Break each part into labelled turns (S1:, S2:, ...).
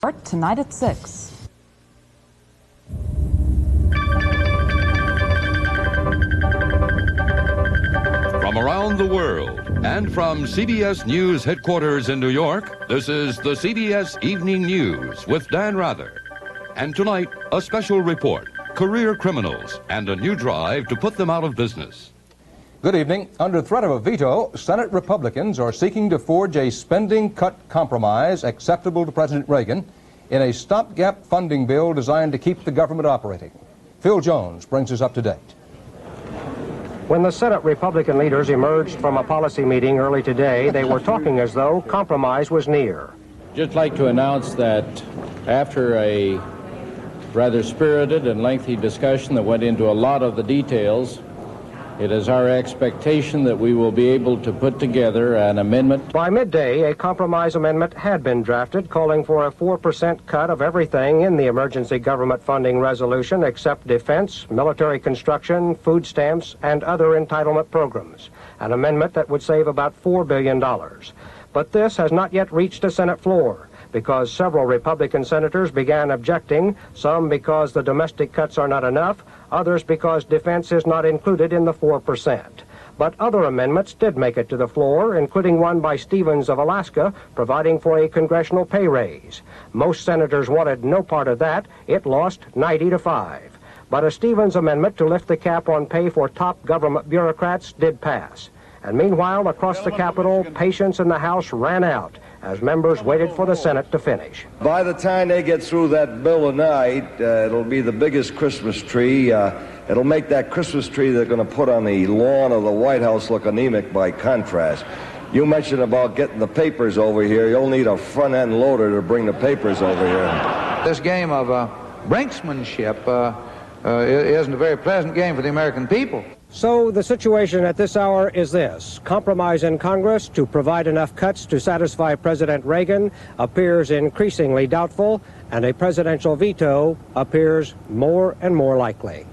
S1: Start tonight at 6.
S2: From around the world and from CBS News headquarters in New York, this is the CBS Evening News with Dan Rather. And tonight, a special report, career criminals, and a new drive to put them out of business.
S3: Good evening. Under threat of a veto, Senate Republicans are seeking to forge a spending cut compromise acceptable to President Reagan in a stopgap funding bill designed to keep the government operating. Phil Jones brings us up to date.
S4: When the Senate Republican leaders emerged from a policy meeting early today, they were talking as though compromise was near.
S5: Just like to announce that after a rather spirited and lengthy discussion that went into a lot of the details, it is our expectation that we will be able to put together an amendment.
S4: By midday, a compromise amendment had been drafted calling for a 4% cut of everything in the emergency government funding resolution except defense, military construction, food stamps, and other entitlement programs. An amendment that would save about $4 billion. But this has not yet reached a Senate floor, because several Republican senators began objecting, some because the domestic cuts are not enough, others because defense is not included in the 4%. But other amendments did make it to the floor, including one by Stevens of Alaska, providing for a congressional pay raise. Most senators wanted no part of that. It lost 90-5. But a Stevens amendment to lift the cap on pay for top government bureaucrats did pass. And meanwhile, across the Capitol, patience in the House ran out as members waited for the Senate to finish.
S6: By the time they get through that bill tonight, it'll be the biggest Christmas tree. It'll make that Christmas tree they're going to put on the lawn of the White House look anemic by contrast. You mentioned about getting the papers over here. You'll need a front-end loader to bring the papers over here.
S7: This game of brinksmanship isn't a very pleasant game for the American people.
S4: So the situation at this hour is this. Compromise in Congress to provide enough cuts to satisfy President Reagan appears increasingly doubtful, and a presidential veto appears more and more likely.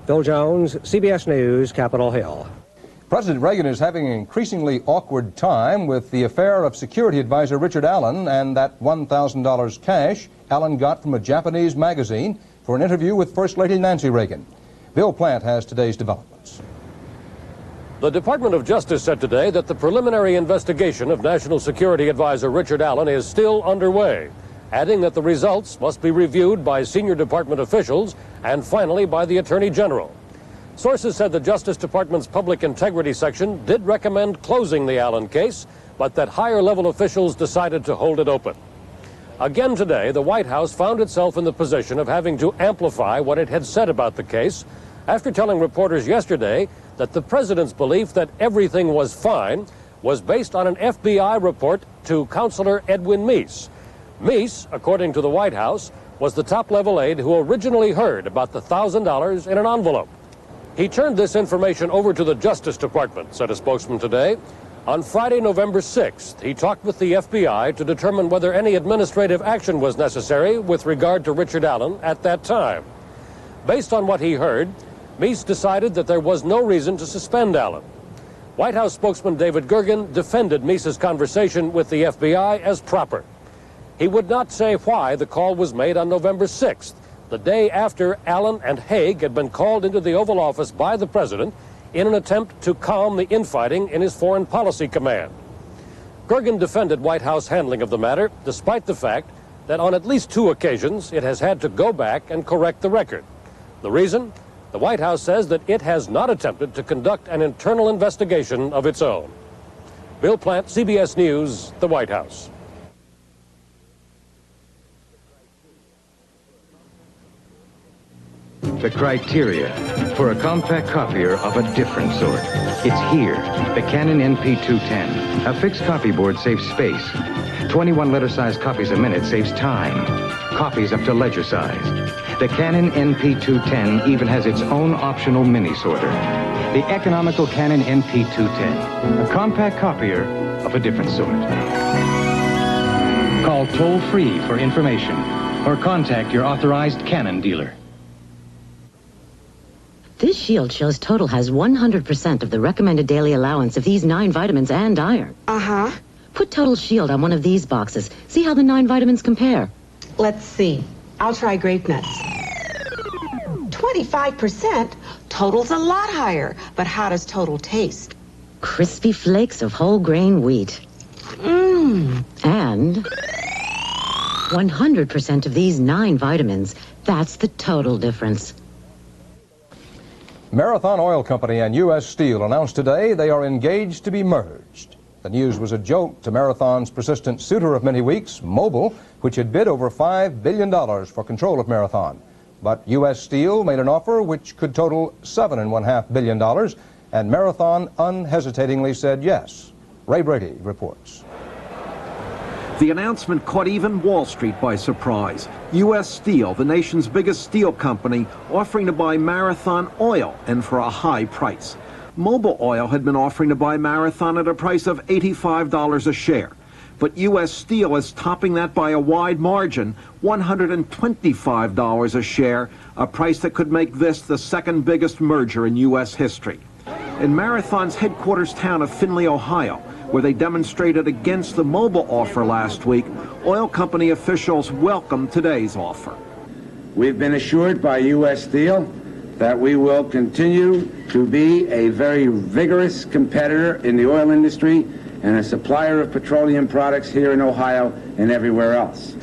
S4: Phil Jones, CBS News, Capitol Hill.
S3: President Reagan is having an increasingly awkward time with the affair of security advisor Richard Allen and that $1,000 cash Allen got from a Japanese magazine for an interview with First Lady Nancy Reagan. Bill Plant has today's developments.
S8: The Department of Justice said today that the preliminary investigation of National Security Advisor Richard Allen is still underway, adding that the results must be reviewed by senior department officials and finally by the Attorney General. Sources said the Justice Department's Public Integrity Section did recommend closing the Allen case, but that higher-level officials decided to hold it open. Again today, the White House found itself in the position of having to amplify what it had said about the case after telling reporters yesterday that the president's belief that everything was fine was based on an FBI report to Counselor Edwin Meese. Meese, according to the White House, was the top-level aide who originally heard about the $1,000 in an envelope. He turned this information over to the Justice Department, said a spokesman today. On Friday, November 6th, he talked with the FBI to determine whether any administrative action was necessary with regard to Richard Allen at that time. Based on what he heard, Meese decided that there was no reason to suspend Allen. White House spokesman David Gergen defended Meese's conversation with the FBI as proper. He would not say why the call was made on November 6th, the day after Allen and Haig had been called into the Oval Office by the president in an attempt to calm the infighting in his foreign policy command. Gergen defended White House handling of the matter, despite the fact that on at least 2 occasions it has had to go back and correct the record. The reason? The White House says that it has not attempted to conduct an internal investigation of its own. Bill Plant, CBS News, the White House.
S9: The criteria for a compact copier of a different sort. It's here, the Canon NP210. A fixed copy board saves space. 21 letter-size copies a minute saves time. Copies up to ledger size. The Canon NP210 even has its own optional mini sorter. The economical Canon NP210. A compact copier of a different sort. Call toll-free for information or contact your authorized Canon dealer.
S10: This shield shows Total has 100% of the recommended daily allowance of these 9 vitamins and iron.
S11: Uh-huh.
S10: Put Total Shield on one of these boxes. See how the 9 vitamins compare.
S1: Let's see. I'll try grape nuts. 25%? Total's a lot higher, but how does total taste?
S10: Crispy flakes of whole grain wheat.
S1: Mmm.
S10: And 100% of these 9 vitamins. That's the total difference.
S3: Marathon Oil Company and U.S. Steel announced today they are engaged to be merged. The news was a joke to Marathon's persistent suitor of many weeks, Mobil, which had bid over $5 billion for control of Marathon. But U.S. Steel made an offer which could total $7.5 billion, and Marathon unhesitatingly said yes. Ray Brady reports.
S11: The announcement caught even Wall Street by surprise. U.S. Steel, the nation's biggest steel company, offering to buy Marathon Oil, and for a high price. Mobil Oil had been offering to buy Marathon at a price of $85 a share. But U.S. Steel is topping that by a wide margin, $125 a share, a price that could make this the second biggest merger in U.S. history. In Marathon's headquarters town of Findlay, Ohio, where they demonstrated against the Mobil offer last week, oil company officials welcomed today's offer.
S12: We've been assured by U.S. Steel that we will continue to be a very vigorous competitor in the oil industry and a supplier of petroleum products here in Ohio and everywhere else.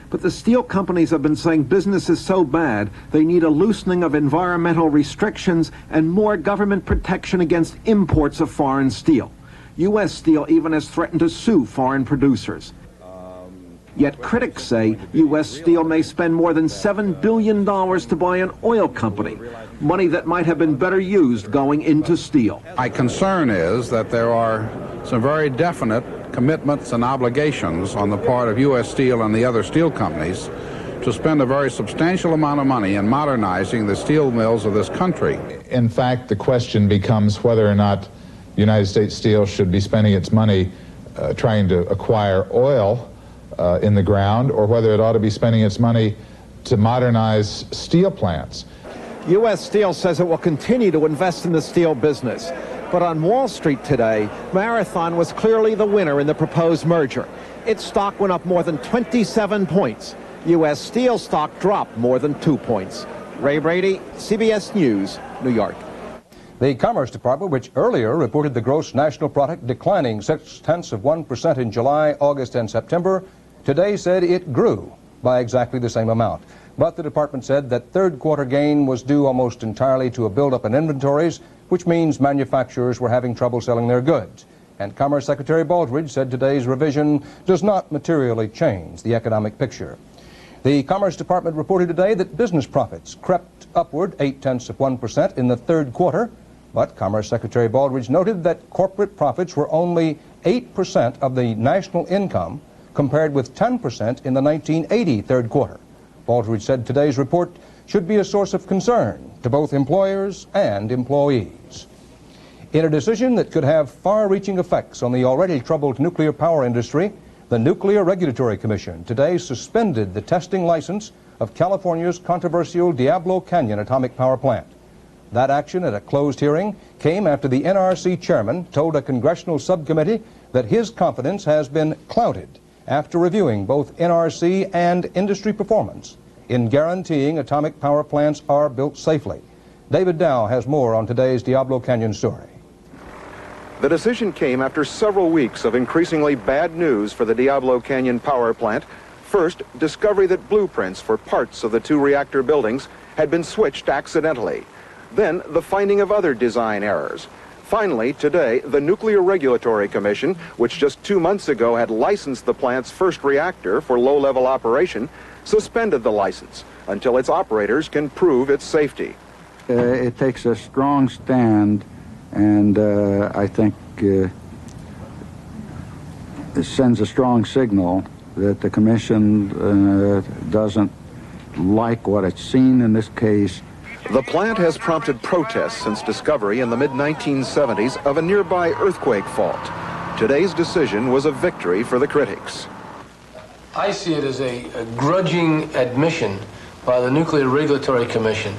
S11: But the steel companies have been saying business is so bad, they need a loosening of environmental restrictions and more government protection against imports of foreign steel. U.S. Steel even has threatened to sue foreign producers. Yet critics say U.S. Steel may spend more than $7 billion to buy an oil company, money that might have been better used going into steel.
S13: My concern is that there are some very definite commitments and obligations on the part of U.S. Steel and the other steel companies to spend a very substantial amount of money in modernizing the steel mills of this country.
S14: In fact, the question becomes whether or not United States Steel should be spending its money trying to acquire oil in the ground, or whether it ought to be spending its money to modernize steel plants.
S11: U.S. Steel says it will continue to invest in the steel business. But on Wall Street today, Marathon was clearly the winner in the proposed merger. Its stock went up more than 27 points. U.S. Steel stock dropped more than 2 points. Ray Brady, CBS News, New York.
S3: The Commerce Department, which earlier reported the gross national product declining 0.6% in July, August, and September, today said it grew by exactly the same amount. But the department said that third quarter gain was due almost entirely to a buildup in inventories, which means manufacturers were having trouble selling their goods. And Commerce Secretary Baldridge said today's revision does not materially change the economic picture. The Commerce Department reported today that business profits crept upward 0.8% in the third quarter, but Commerce Secretary Baldridge noted that corporate profits were only 8% of the national income, compared with 10% in the 1980 third quarter. Baldridge said today's report should be a source of concern to both employers and employees. In a decision that could have far-reaching effects on the already troubled nuclear power industry, the Nuclear Regulatory Commission today suspended the testing license of California's controversial Diablo Canyon atomic power plant. That action at a closed hearing came after the NRC chairman told a congressional subcommittee that his confidence has been clouded after reviewing both NRC and industry performance in guaranteeing atomic power plants are built safely. David Dow has more on today's Diablo Canyon story.
S15: The decision came after several weeks of increasingly bad news for the Diablo Canyon power plant. First, discovery that blueprints for parts of the 2 reactor buildings had been switched accidentally. Then, the finding of other design errors. Finally, today, the Nuclear Regulatory Commission, which just 2 months ago had licensed the plant's first reactor for low-level operation, suspended the license until its operators can prove its safety.
S12: It takes a strong stand, and I think it sends a strong signal that the Commission doesn't like what it's seen in this case.
S15: The plant has prompted protests since discovery in the mid-1970s of a nearby earthquake fault. Today's decision was a victory for the critics.
S16: I see it as a grudging admission by the Nuclear Regulatory Commission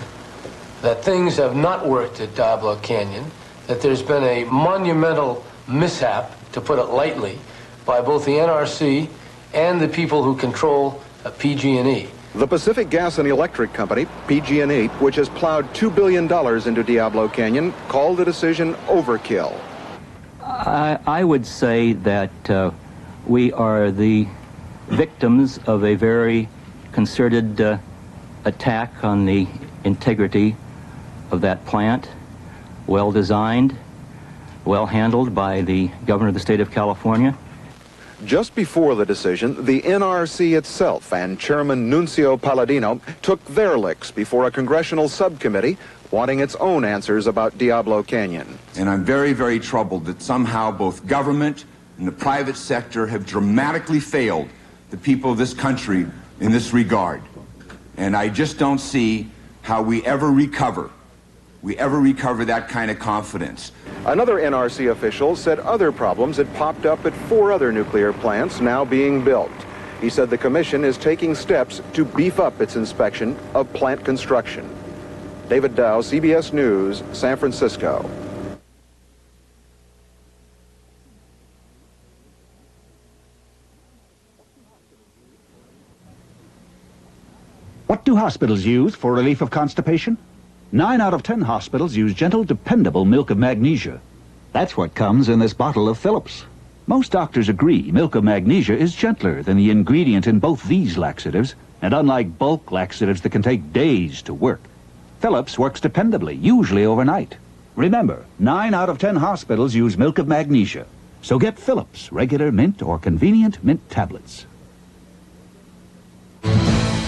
S16: that things have not worked at Diablo Canyon, that there's been a monumental mishap, to put it lightly, by both the NRC and the people who control PG&E.
S15: The Pacific Gas and Electric Company, PG&E, which has plowed $2 billion into Diablo Canyon, called the decision overkill.
S17: I would say that we are the victims of a very concerted attack on the integrity of that plant, well designed, well handled by the governor of the state of California.
S15: Just before the decision, the NRC itself and Chairman Nuncio Palladino took their licks before a congressional subcommittee wanting its own answers about Diablo Canyon.
S18: And I'm very, very troubled that somehow both government and the private sector have dramatically failed the people of this country in this regard. And I just don't see how we ever recover that kind of confidence.
S15: Another NRC official said other problems had popped up at 4 other nuclear plants now being built. He said the commission is taking steps to beef up its inspection of plant construction. David Dow, CBS News, San Francisco.
S19: What do hospitals use for relief of constipation? 9 out of 10 hospitals use gentle, dependable milk of magnesia. That's what comes in this bottle of Phillips. Most doctors agree milk of magnesia is gentler than the ingredient in both these laxatives, and unlike bulk laxatives that can take days to work, Phillips works dependably, usually overnight. Remember, 9 out of 10 hospitals use milk of magnesia. So get Phillips, regular mint or convenient mint tablets.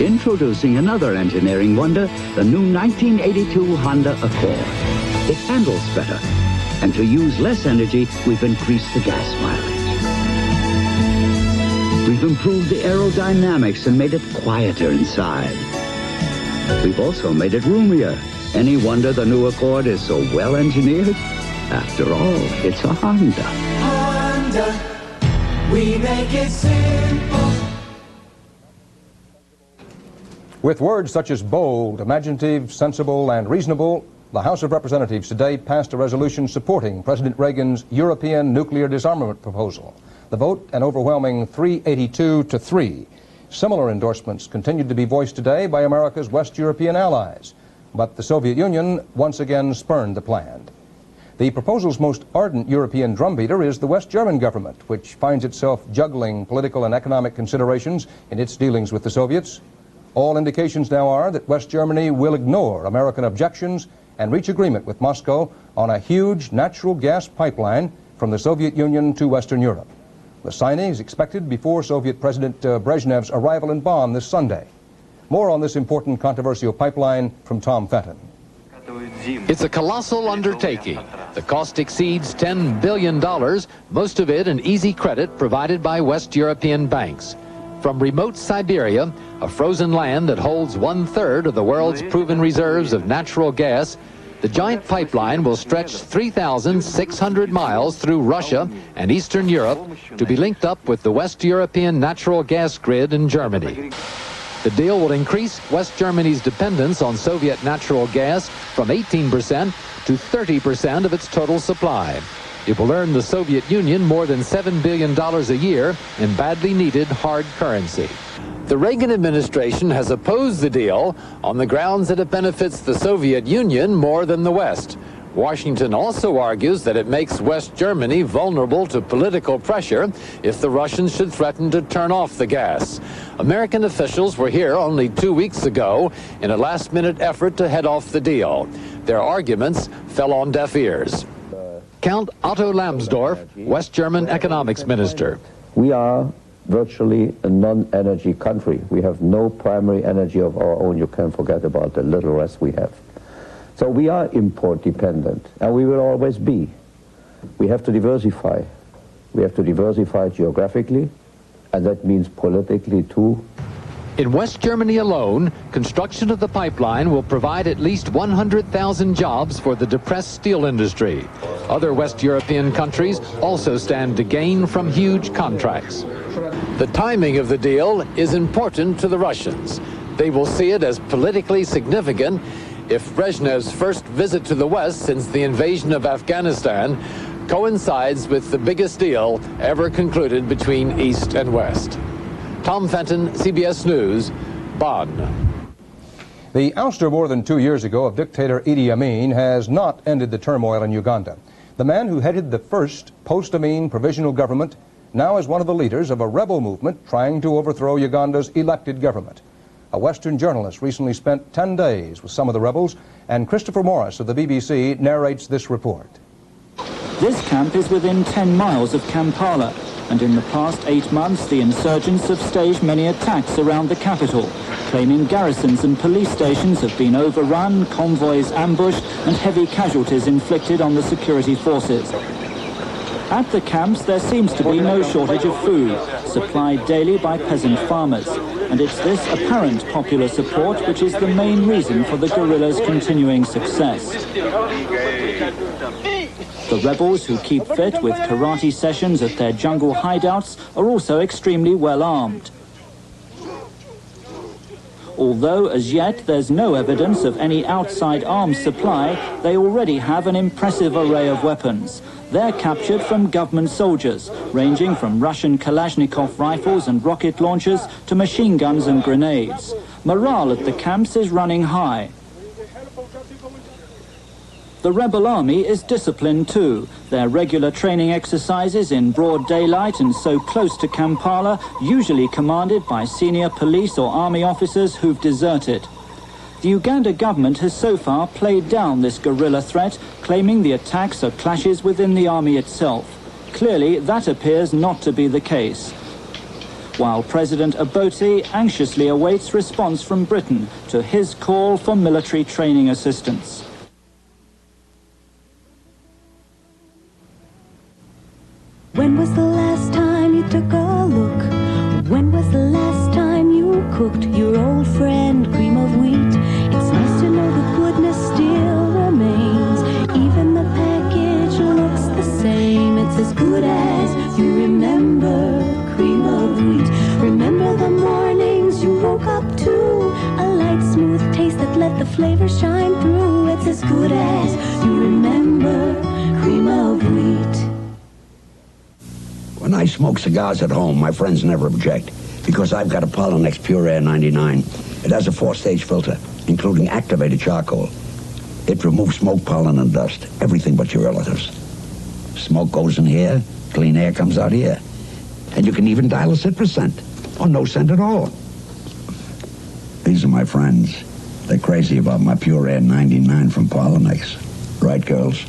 S20: Introducing another engineering wonder, the new 1982 Honda Accord. It handles better, and to use less energy, we've increased the gas mileage. We've improved the aerodynamics and made it quieter inside. We've also made it roomier. Any wonder the new Accord is so well engineered? After all, it's a Honda.
S21: Honda, we make it simple.
S3: With words such as bold, imaginative, sensible, and reasonable, the House of Representatives today passed a resolution supporting President Reagan's European nuclear disarmament proposal. The vote, an overwhelming 382 to 3. Similar endorsements continued to be voiced today by America's West European allies, but the Soviet Union once again spurned the plan. The proposal's most ardent European drumbeater is the West German government, which finds itself juggling political and economic considerations in its dealings with the Soviets. All indications now are that West Germany will ignore American objections and reach agreement with Moscow on a huge natural gas pipeline from the Soviet Union to Western Europe. The signing is expected before Soviet President Brezhnev's arrival in Bonn this Sunday. More on this important controversial pipeline from Tom Fenton.
S22: It's a colossal undertaking. The cost exceeds $10 billion, most of it an easy credit provided by West European banks. From remote Siberia, a frozen land that holds 1/3 of the world's proven reserves of natural gas, the giant pipeline will stretch 3,600 miles through Russia and Eastern Europe to be linked up with the West European natural gas grid in Germany. The deal will increase West Germany's dependence on Soviet natural gas from 18% to 30% of its total supply. It will earn the Soviet Union more than $7 billion a year in badly needed hard currency. The Reagan administration has opposed the deal on the grounds that it benefits the Soviet Union more than the West. Washington also argues that it makes West Germany vulnerable to political pressure if the Russians should threaten to turn off the gas. American officials were here only 2 weeks ago in a last-minute effort to head off the deal. Their arguments fell on deaf ears. Count Otto Lambsdorff, West German economics minister.
S23: We are virtually a non-energy country. We have no primary energy of our own. You can forget about the little rest we have. So we are import dependent, and we will always be. We have to diversify. We have to diversify geographically, and that means politically too.
S22: In West Germany alone, construction of the pipeline will provide at least 100,000 jobs for the depressed steel industry. Other West European countries also stand to gain from huge contracts. The timing of the deal is important to the Russians. They will see it as politically significant if Brezhnev's first visit to the West since the invasion of Afghanistan coincides with the biggest deal ever concluded between East and West. Tom Fenton, CBS News, Bonn.
S3: The ouster more than 2 years ago of dictator Idi Amin has not ended the turmoil in Uganda. The man who headed the first post-Amin provisional government now is one of the leaders of a rebel movement trying to overthrow Uganda's elected government. A Western journalist recently spent 10 days with some of the rebels, and Christopher Morris of the BBC narrates this report.
S2: This camp is within 10 miles of Kampala, and in the past 8 months the insurgents have staged many attacks around the capital, claiming garrisons and police stations have been overrun, convoys ambushed, and heavy casualties inflicted on the security forces. At the camps there seems to be no shortage of food, supplied daily by peasant farmers, and it's this apparent popular support which is the main reason for the guerrillas' continuing success. The rebels, who keep fit with karate sessions at their jungle hideouts, are also extremely well armed. Although as yet there's no evidence of any outside arms supply, they already have an impressive array of weapons. They're captured from government soldiers, ranging from Russian Kalashnikov rifles and rocket launchers to machine guns and grenades. Morale at the camps is running high. The rebel army is disciplined too. Their regular training exercises in broad daylight and so close to Kampala, usually commanded by senior police or army officers who've deserted. The Uganda government has so far played down this guerrilla threat, claiming the attacks are clashes within the army itself. Clearly, that appears not to be the case. While President Obote anxiously awaits response from Britain to his call for military training assistance.
S5: When was the last time you took a look? When was the last time you cooked your old friend cream of wheat? It's nice to know the goodness still remains. Even the package looks the same. It's as good as you remember cream of wheat. Remember the mornings you woke up to a light, smooth taste that let the flavor shine through. It's as good as you remember cream of wheat.
S6: When I smoke cigars at home, my friends never object, because I've got a Pollenex Pure Air 99. It has a 4-stage filter, including activated charcoal. It removes smoke, pollen, and dust, everything but your relatives. Smoke goes in here, clean air comes out here. And you can even dial a citrus scent, or no scent at all. These are my friends. They're crazy about my Pure Air 99 from Pollenex. Right, girls?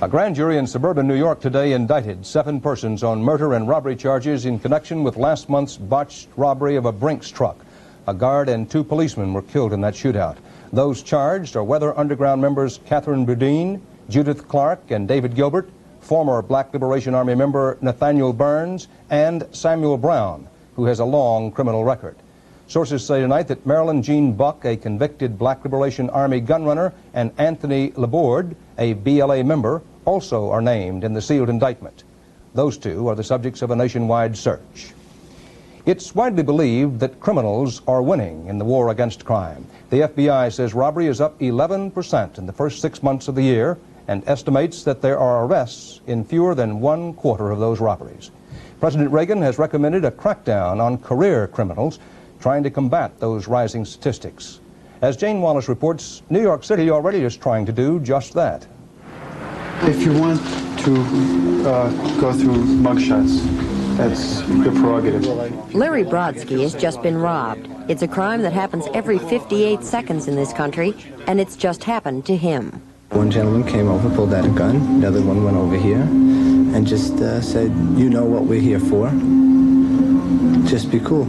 S3: A grand jury in suburban New York today indicted 7 persons on murder and robbery charges in connection with last month's botched robbery of a Brinks truck. A guard and 2 policemen were killed in that shootout. Those charged are Weather Underground members Catherine Boudin, Judith Clark, and David Gilbert, former Black Liberation Army member Nathaniel Burns, and Samuel Brown, who has a long criminal record. Sources say tonight that Marilyn Jean Buck, a convicted Black Liberation Army gunrunner, and Anthony Laborde, a BLA member, also are named in the sealed indictment. Those 2 are the subjects of a nationwide search. It's widely believed that criminals are winning in the war against crime. The FBI says robbery is up 11% in the first 6 months of the year and estimates that there are arrests in fewer than 1/4 of those robberies. President Reagan has recommended a crackdown on career criminals, trying to combat those rising statistics. As Jane Wallace reports, New York City already is trying to do just that.
S24: If you want to go through mugshots, that's your prerogative.
S25: Larry Brodsky has just been robbed. It's a crime that happens every 58 seconds in this country, and it's just happened to him.
S26: One gentleman came over, pulled out a gun. Another one went over here and just said, "You know what we're here for. Just be cool."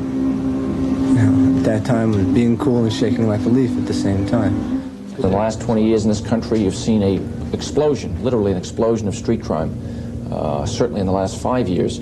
S26: At that time, being cool and shaking like a leaf at the same time.
S27: In the last 20 years in this country, you've seen a explosion, literally an explosion of street crime. Certainly in the last 5 years,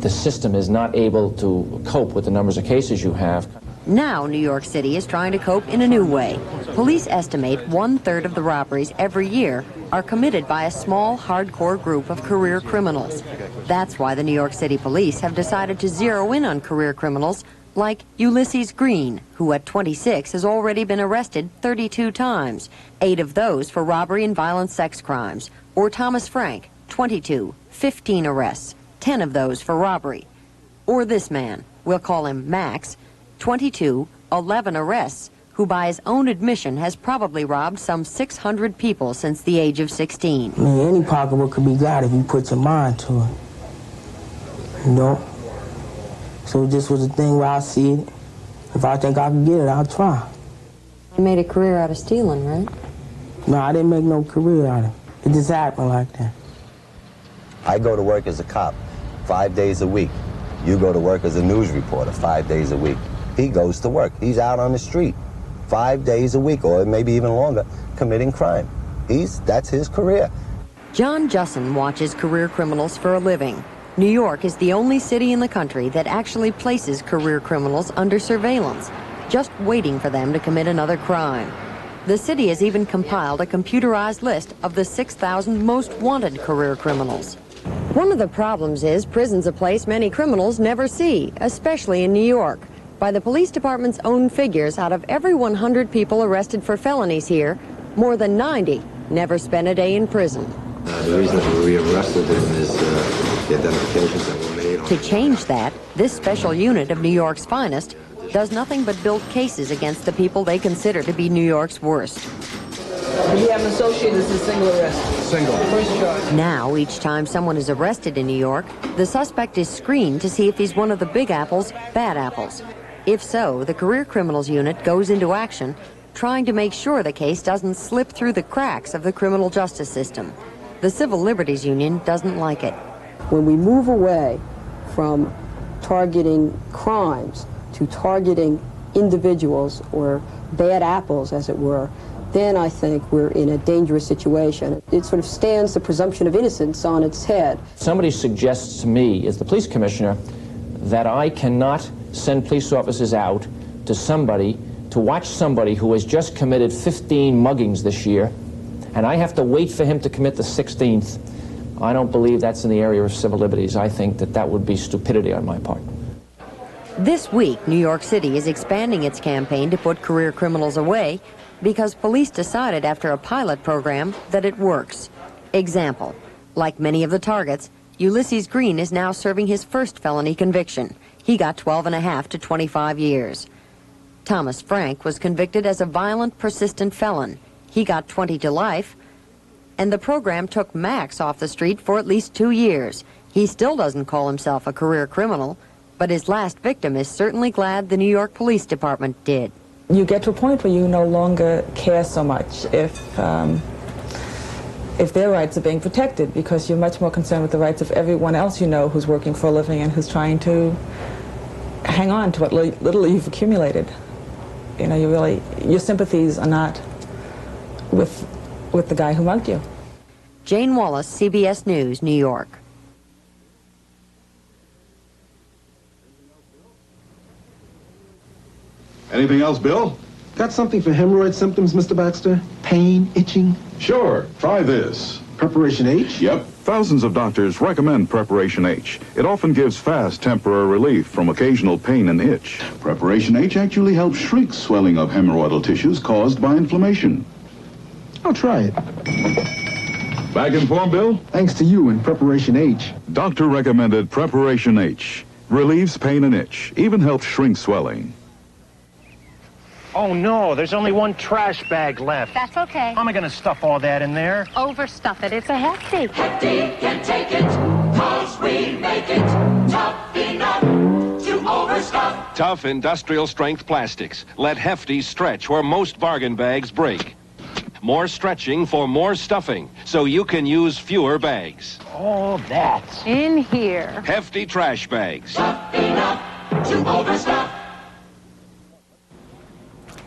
S27: the system is not able to cope with the numbers of cases you have.
S25: Now New York City is trying to cope in a new way. Police estimate 1/3 of the robberies every year are committed by a small, hardcore group of career criminals. That's why the New York City police have decided to zero in on career criminals like Ulysses Green, who at 26 has already been arrested 32 times, 8 of those for robbery and violent sex crimes, or Thomas Frank, 22, 15 arrests, 10 of those for robbery. Or this man, we'll call him Max, 22, 11 arrests, who by his own admission has probably robbed some 600 people since the age of 16.
S1: I mean, any pocketbook could be got if you put your mind to it. You know? So this was a thing where I see it. If I think I can get it, I'll try.
S25: You made a career out of stealing, right?
S1: No, I didn't make no career out of it. It just happened like that.
S4: I go to work as a cop 5 days a week. You go to work as a news reporter 5 days a week. He goes to work. He's out on the street 5 days a week, or maybe even longer, committing crime. That's his career.
S25: John Jussin watches career criminals for a living. New York is the only city in the country that actually places career criminals under surveillance, just waiting for them to commit another crime. The city has even compiled a computerized list of the 6,000 most wanted career criminals. One of the problems is prison's a place many criminals never see, especially in New York. By the police department's own figures, out of every 100 people arrested for felonies here, more than 90 never spent a day in prison.
S7: The reason that we arrested him is the identifications that were made.
S25: To change that, this special unit of New York's finest does nothing but build cases against the people they consider to be New York's worst.
S1: We have an associate that's a single arrest.
S7: Single.
S1: First charge.
S25: Now, each time someone is arrested in New York, the suspect is screened to see if he's one of the big apples, bad apples. If so, the Career Criminals Unit goes into action, trying to make sure the case doesn't slip through the cracks of the criminal justice system. The Civil Liberties Union doesn't like it.
S8: When we move away from targeting crimes to targeting individuals or bad apples, as it were, then I think we're in a dangerous situation. It sort of stands the presumption of innocence on its head.
S27: Somebody suggests to me, as the police commissioner, that I cannot send police officers out to somebody to watch somebody who has just committed 15 muggings this year, and I have to wait for him to commit the 16th. I don't believe that's in the area of civil liberties. I think that that would be stupidity on my part.
S25: This week, New York City is expanding its campaign to put career criminals away because police decided after a pilot program that it works. Example, like many of the targets, Ulysses Green is now serving his first felony conviction. He got 12.5 to 25 years. Thomas Frank was convicted as a violent, persistent felon. He got 20 to life. And the program took Max off the street for at least 2 years. He still doesn't call himself a career criminal, but his last victim is certainly glad the New York Police Department did.
S9: You get to a point where you no longer care so much if their rights are being protected, because you're much more concerned with the rights of everyone else you know who's working for a living and who's trying to hang on to what little you've accumulated. You know, your sympathies are not with the guy who mugged you.
S25: Jane Wallace, CBS News, New York.
S10: Anything else, Bill?
S13: Got something for hemorrhoid symptoms, Mr. Baxter? Pain, itching?
S10: Sure. Try this.
S13: Preparation H?
S10: Yep. Thousands of doctors recommend Preparation H. It often gives fast, temporary relief from occasional pain and itch. Preparation H actually helps shrink swelling of hemorrhoidal tissues caused by inflammation.
S13: I'll try it.
S10: Back in form, Bill?
S13: Thanks to you and Preparation H.
S10: Doctor recommended Preparation H. Relieves pain and itch. Even helps shrink swelling.
S28: Oh, no, there's only one trash bag left.
S29: That's okay.
S28: How am I going to stuff all that in there?
S29: Overstuff it. It's a hefty.
S21: Hefty can take it, 'cause we make it tough enough to overstuff.
S30: Tough industrial strength plastics. Let Hefty stretch where most bargain bags break. More stretching for more stuffing, so you can use fewer bags.
S28: Oh, that's
S29: in here.
S30: Hefty trash bags.
S21: Tough enough to overstuff.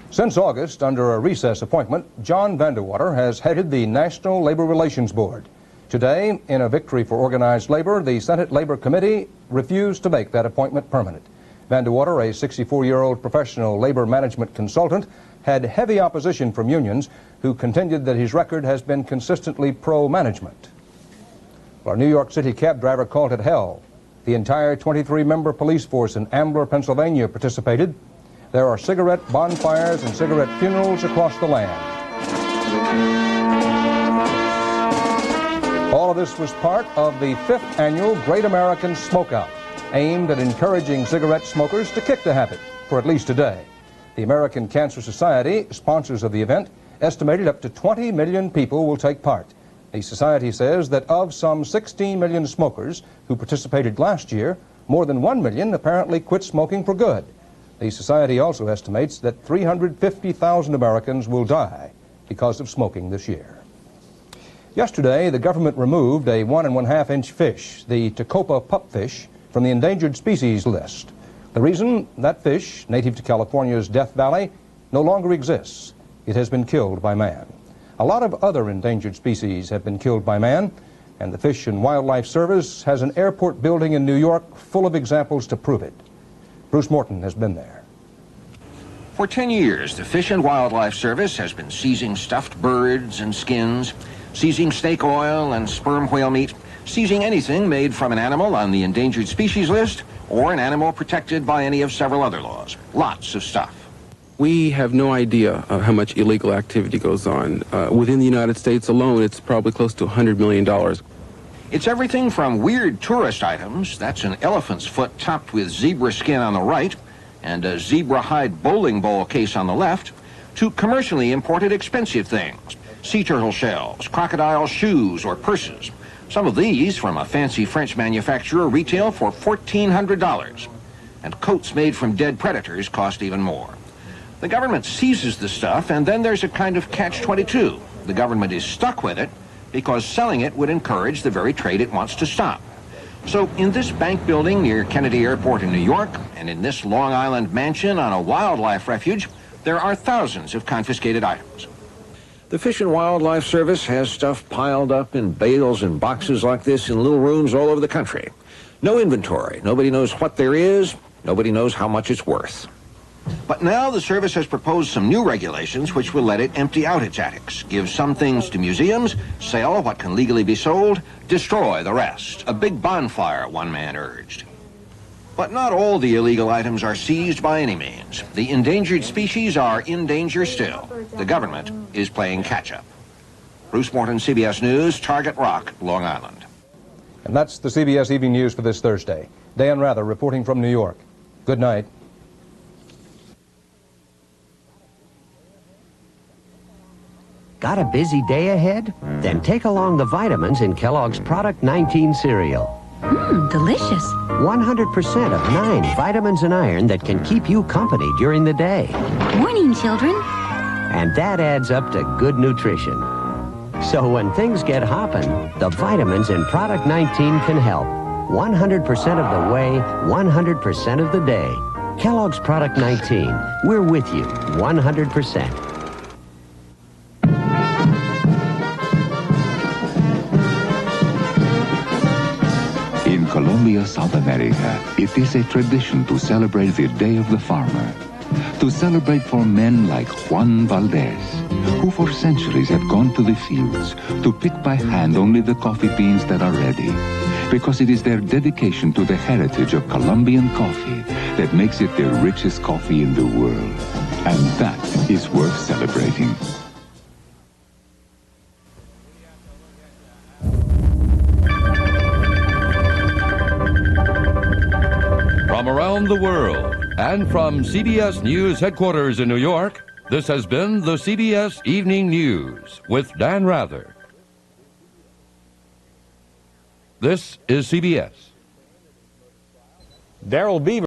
S3: Since August, under a recess appointment, John Vandewater has headed the National Labor Relations Board. Today, in a victory for organized labor, the Senate Labor Committee refused to make that appointment permanent. Vandewater, a 64-year-old professional labor management consultant, had heavy opposition from unions who contended that his record has been consistently pro-management. Well, a New York City cab driver called it hell. The entire 23-member police force in Ambler, Pennsylvania participated. There are cigarette bonfires and cigarette funerals across the land. All of this was part of the 5th annual Great American Smokeout, aimed at encouraging cigarette smokers to kick the habit for at least a day. The American Cancer Society, sponsors of the event, estimated up to 20 million people will take part. The society says that of some 16 million smokers who participated last year, more than 1 million apparently quit smoking for good. The society also estimates that 350,000 Americans will die because of smoking this year. Yesterday, the government removed a 1 1/2-inch fish, the Tacopa pupfish, from the endangered species list. The reason? That fish, native to California's Death Valley, no longer exists. It has been killed by man. A lot of other endangered species have been killed by man, and the Fish and Wildlife Service has an airport building in New York full of examples to prove it. Bruce Morton has been there.
S11: For 10 years, the Fish and Wildlife Service has been seizing stuffed birds and skins, seizing snake oil and sperm whale meat, seizing anything made from an animal on the endangered species list or an animal protected by any of several other laws. Lots of stuff.
S12: We have no idea how much illegal activity goes on. Within the United States alone, it's probably close to $100 million.
S11: It's everything from weird tourist items, that's an elephant's foot topped with zebra skin on the right, and a zebra hide bowling ball case on the left, to commercially imported expensive things. Sea turtle shells, crocodile shoes, or purses. Some of these, from a fancy French manufacturer, retail for $1,400. And coats made from dead predators cost even more. The government seizes the stuff, and then there's a kind of catch-22. The government is stuck with it because selling it would encourage the very trade it wants to stop. So in this bank building near Kennedy Airport in New York, and in this Long Island mansion on a wildlife refuge, there are thousands of confiscated items. The Fish and Wildlife Service has stuff piled up in bales and boxes like this in little rooms all over the country. No inventory. Nobody knows what there is. Nobody knows how much it's worth. But now the service has proposed some new regulations which will let it empty out its attics, give some things to museums, sell what can legally be sold, destroy the rest. A big bonfire, one man urged. But not all the illegal items are seized by any means. The endangered species are in danger still. The government is playing catch-up. Bruce Morton, CBS News, Target Rock, Long Island.
S3: And that's the CBS Evening News for this Thursday. Dan Rather reporting from New York. Good night.
S14: Got a busy day ahead? Then take along the vitamins in Kellogg's Product 19 cereal.
S29: Delicious.
S14: 100% of 9 vitamins and iron that can keep you company during the day.
S29: Morning, children.
S14: And that adds up to good nutrition. So when things get hopping, the vitamins in Product 19 can help. 100% of the way, 100% of the day. Kellogg's Product 19. We're with you 100%.
S15: In Colombia, South America, it is a tradition to celebrate the Day of the Farmer. To celebrate for men like Juan Valdez, who for centuries have gone to the fields to pick by hand only the coffee beans that are ready, because it is their dedication to the heritage of Colombian coffee that makes it the richest coffee in the world. And that is worth celebrating.
S16: From around the world and from CBS News headquarters in New York, this has been the CBS Evening News with Dan Rather. This is CBS.
S17: Darrell Beaver.